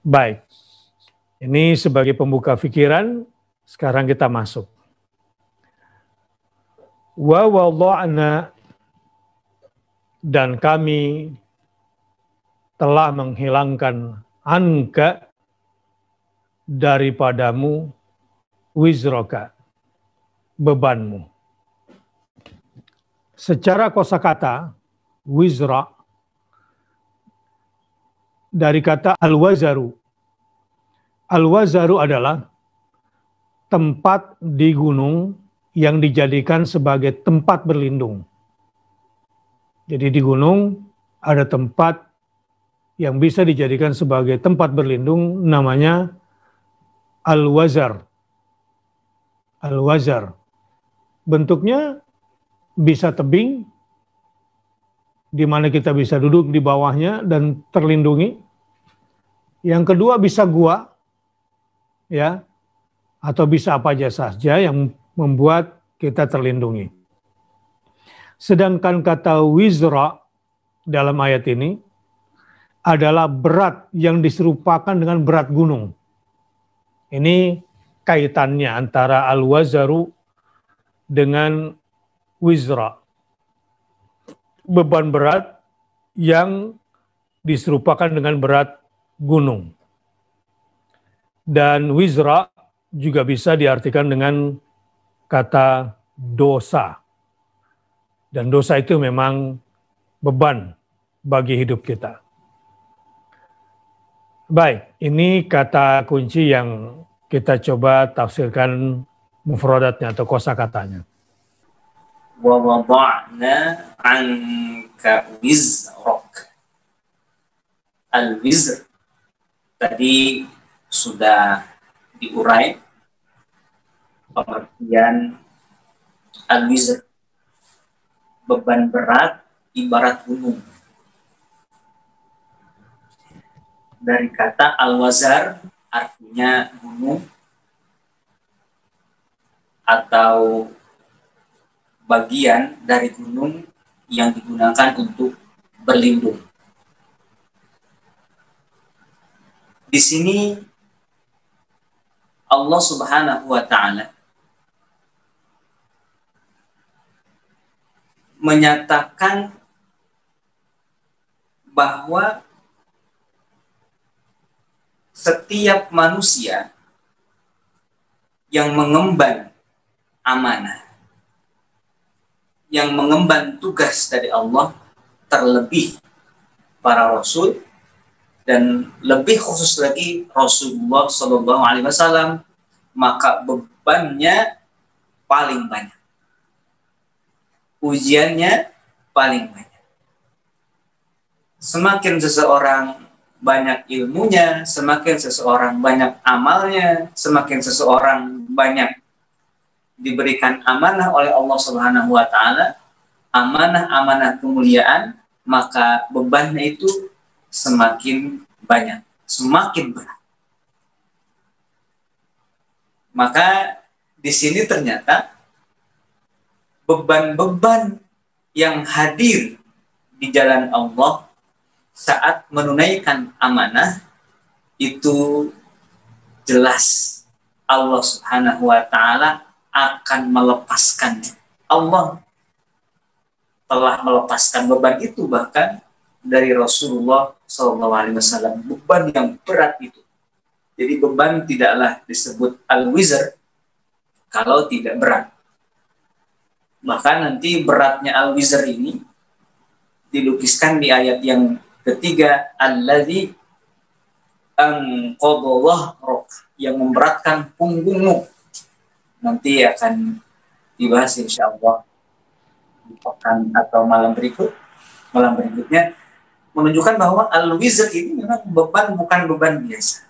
Baik, ini sebagai pembuka pikiran, sekarang kita masuk. Wa wada'na, dan kami telah menghilangkan anka, daripadamu, wizroka, bebanmu. Secara kosakata, wizra dari kata al-wazaru. Al-wazaru adalah tempat di gunung yang dijadikan sebagai tempat berlindung. Jadi di gunung ada tempat yang bisa dijadikan sebagai tempat berlindung, namanya al-wazar. Al-wazar. Bentuknya bisa tebing, di mana kita bisa duduk di bawahnya dan terlindungi. Yang kedua bisa gua, ya, atau bisa apa saja yang membuat kita terlindungi. Sedangkan kata wizra dalam ayat ini adalah berat yang diserupakan dengan berat gunung. Ini kaitannya antara al-wazaru dengan wizra. Beban berat yang diserupakan dengan berat gunung. Dan wizra juga bisa diartikan dengan kata dosa. Dan dosa itu memang beban bagi hidup kita. Baik, ini kata kunci yang kita coba tafsirkan mufradatnya atau kosakatanya. Wa wada'na anka wizrak. Al-wizr tadi sudah diurai pengertian al-wizr, beban berat ibarat gunung. Dari kata al-wazar artinya gunung atau bagian dari gunung yang digunakan untuk berlindung. Di sini Allah Subhanahu wa Ta'ala menyatakan bahwa setiap manusia yang mengemban amanah, yang mengemban tugas dari Allah, terlebih para rasul, dan lebih khusus lagi Rasulullah Shallallahu Alaihi Wasallam, maka bebannya paling banyak, ujiannya paling banyak. Semakin seseorang banyak ilmunya, semakin seseorang banyak amalnya, semakin seseorang banyak diberikan amanah oleh Allah Subhanahu wa Ta'ala, amanah-amanah kemuliaan, maka bebannya itu semakin banyak, semakin berat. Maka di sini ternyata beban-beban yang hadir di jalan Allah saat menunaikan amanah itu jelas Allah Subhanahu wa Ta'ala akan melepaskannya. Allah telah melepaskan beban itu bahkan dari Rasulullah SAW, beban yang berat itu. Jadi beban tidaklah disebut al-wizr kalau tidak berat. Bahkan nanti beratnya al-wizr ini dilukiskan di ayat yang ketiga, alladzi anqadha dhahrak, yang memberatkan punggungmu. Nanti akan dibahas insyaallah di pekan atau malam berikutnya, menunjukkan bahwa al-wizr ini memang beban, bukan beban biasa,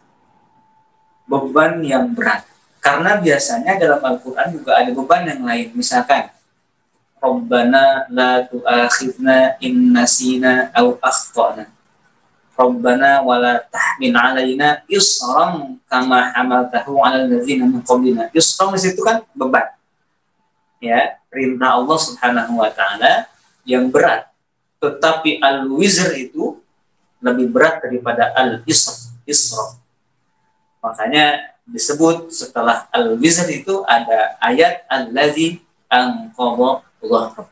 beban yang berat. Karena biasanya dalam Al-Quran juga ada beban yang lain, misalkan Rabbana la tu'akhidna in nasina aw akhtana, Rabbana wa la tahmil alaina isran kama hamaltahu 'alal ladzina min qablina. Isran di situ kan beban. Ya, perintah Allah Subhanahu wa Ta'ala yang berat. Tetapi al-wizr itu lebih berat daripada al-isra. Makanya disebut setelah al-wizr itu ada ayat alladzi anqadha dhahrak.